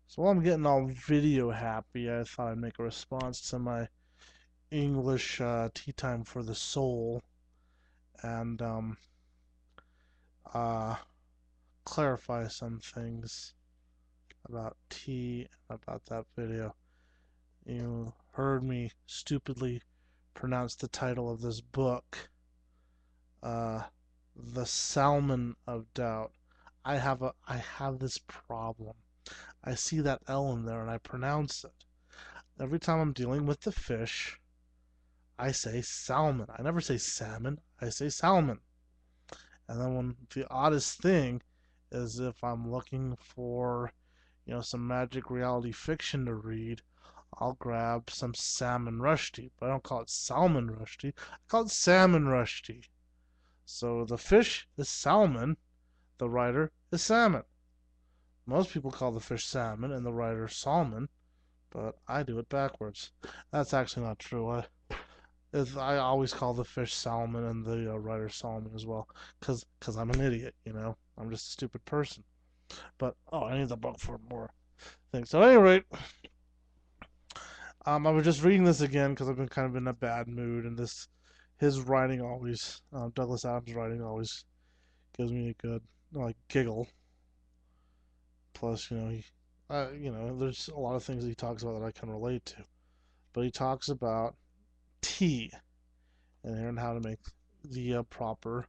So while I'm getting all video happy, I thought I'd make a response to my English tea time for the soul and uh, clarify some things about tea and about that video. You heard me stupidly pronounce the title of this book, uh, "The Salmon of Doubt." I have this problem. I see that L in there and I pronounce it. Every time I'm dealing with the fish, I say salmon. I never say salmon. I say salmon. And then when the oddest thing is if I'm looking for, some magic reality fiction to read, I'll grab some salmon rushdie. But I don't call it salmon rushdie. I call it salmon rushdie. So the fish is salmon. The writer is salmon. Most people call the fish salmon and the writer salmon, but I do it backwards. That's actually not true. I always call the fish salmon and the writer salmon as well, cause I'm an idiot, I'm just a stupid person. But I need the book for more things. So at any rate, I was just reading this again because I've been kind of in a bad mood, and his writing always, Douglas Adams' writing always gives me a good like giggle. Plus, there's a lot of things that he talks about that I can relate to. But he talks about tea and how to make the proper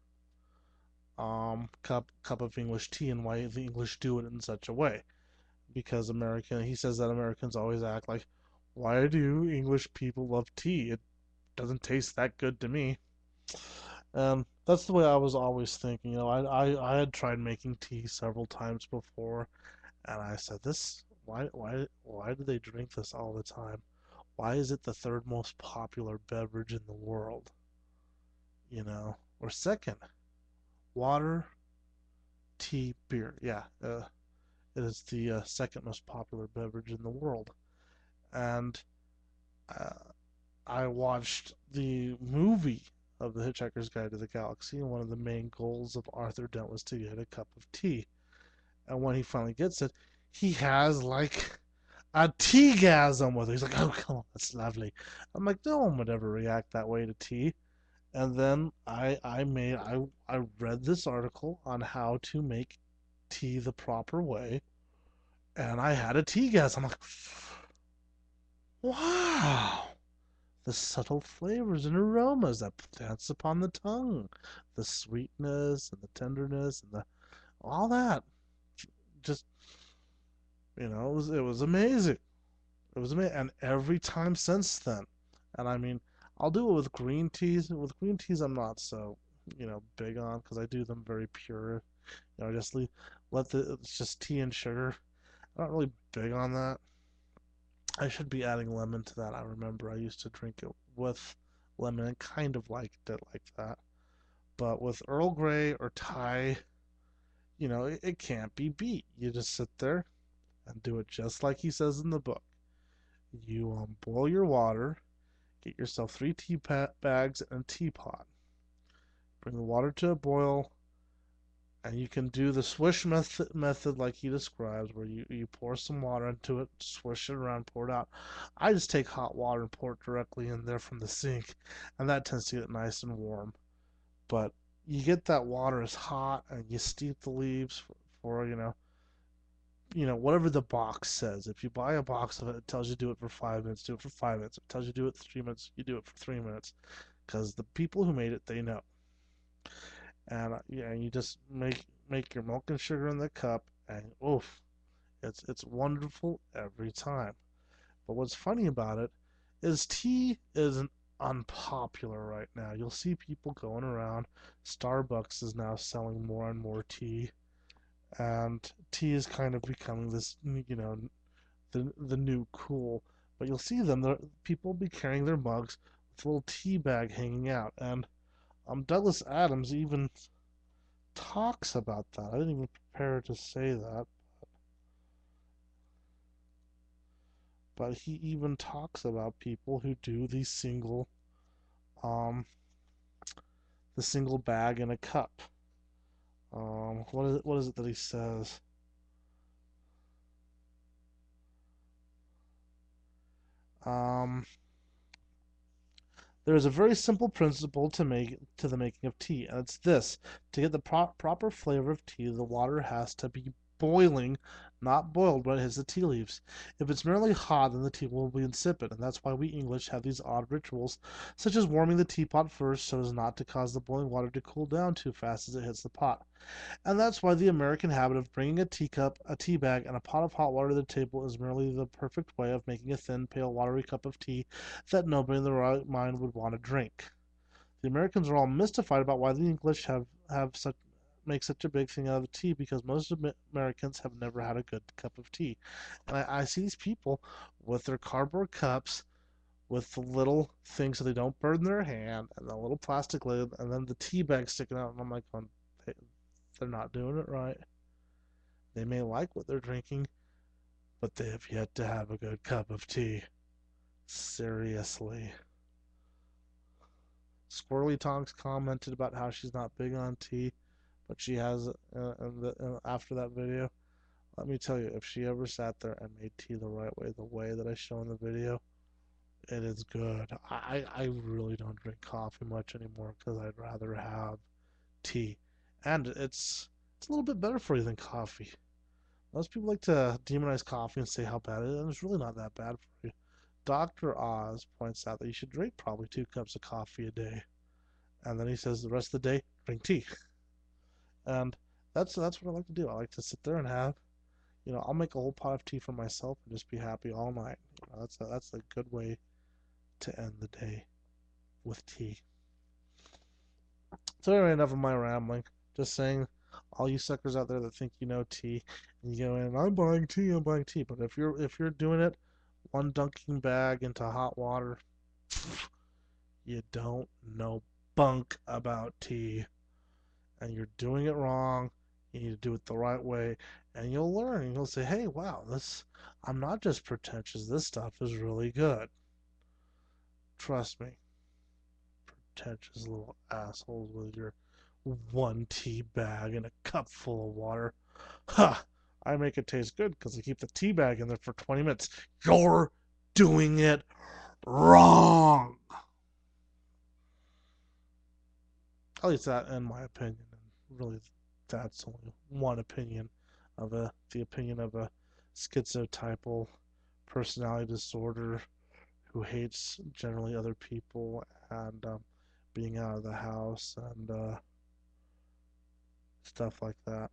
cup of English tea and why the English do it in such a way. Because he says that Americans always act like, why do English people love tea? It doesn't taste that good to me. And that's the way I was always thinking. I had tried making tea several times before, and I said, why do they drink this all the time? Why is it the third most popular beverage in the world? Or second, water, tea, beer. Yeah, it is the second most popular beverage in the world. And uh, I watched the movie of The Hitchhiker's Guide to the Galaxy, and one of the main goals of Arthur Dent was to get a cup of tea. And when he finally gets it, he has like a tea-gasm with it. He's like, "Oh, come on, that's lovely." I'm like, no one would ever react that way to tea. And then I read this article on how to make tea the proper way, and I had a tea gas. I'm like, wow, the subtle flavors and aromas that dance upon the tongue, the sweetness and the tenderness and the all that. Just it was amazing. It was amazing, and every time since then, and I mean, I'll do it with green teas. With green teas, I'm not so big on because I do them very pure. Just let it's just tea and sugar. I'm not really big on that. I should be adding lemon to that. I remember I used to drink it with lemon and kind of liked it like that. But with Earl Grey or Thai, it can't be beat. You just sit there and do it just like he says in the book. You boil your water, get yourself 3 tea bags and a teapot. Bring the water to a boil, and you can do the swish method like he describes, where you pour some water into it, swish it around, pour it out. I just take hot water and pour it directly in there from the sink, and that tends to get nice and warm. But you get that water as hot, and you steep the leaves for whatever the box says. If you buy a box of it, it tells you do it for 5 minutes, do it for 5 minutes. If it tells you do it for 3 minutes, you do it for 3 minutes. Because the people who made it, they know. And yeah, you just make your milk and sugar in the cup, and oof, it's wonderful every time. But what's funny about it is tea isn't unpopular right now. You'll see people going around. Starbucks is now selling more and more tea, and tea is kind of becoming this, the new cool. But you'll see people be carrying their mugs with a little tea bag hanging out, and Douglas Adams even talks about that. I didn't even prepare to say that, but he even talks about people who do um, the single bag in a cup. What is it that he says? Um, there is a very simple principle to the making of tea, and it's this: to get the proper flavor of tea, the water has to be boiling, not boiled when it hits the tea leaves. If it's merely hot, then the tea will be insipid, and that's why we English have these odd rituals, such as warming the teapot first so as not to cause the boiling water to cool down too fast as it hits the pot. And that's why the American habit of bringing a teacup, a tea bag, and a pot of hot water to the table is merely the perfect way of making a thin, pale, watery cup of tea that nobody in their right mind would want to drink. The Americans are all mystified about why the English have such make such a big thing out of tea because most Americans have never had a good cup of tea. And I see these people with their cardboard cups with the little thing so they don't burn their hand and the little plastic lid and then the tea bag sticking out and I'm like, they're not doing it right. They may like what they're drinking, but they have yet to have a good cup of tea. Seriously. Squirrely Tonks commented about how she's not big on tea, but she has after that video. Let me tell you, if she ever sat there and made tea the way that I show in the video, it is good. I really don't drink coffee much anymore because I'd rather have tea, and it's a little bit better for you than coffee. Most people like to demonize coffee and say how bad it is, and it's really not that bad for you. Dr. Oz points out that you should drink probably 2 cups of coffee a day, and then he says the rest of the day drink tea, and that's what I like to do. I like to sit there and have, I'll make a whole pot of tea for myself and just be happy all night. That's a good way to end the day with tea. So anyway, enough of my rambling. Just saying, all you suckers out there that think you know tea, and you go in, I'm buying tea, I'm buying tea. But if you're doing it, one dunking bag into hot water, you don't know bunk about tea, and you're doing it wrong. You need to do it the right way, and you'll learn. And you'll say, hey, wow, this I'm not just pretentious. This stuff is really good. Trust me, pretentious little assholes with your one tea bag and a cup full of water. Ha! I make it taste good because I keep the tea bag in there for 20 minutes. You're doing it wrong. At least that, in my opinion. And really, that's only one opinion of the opinion of a schizotypal personality disorder who hates generally other people and being out of the house and stuff like that.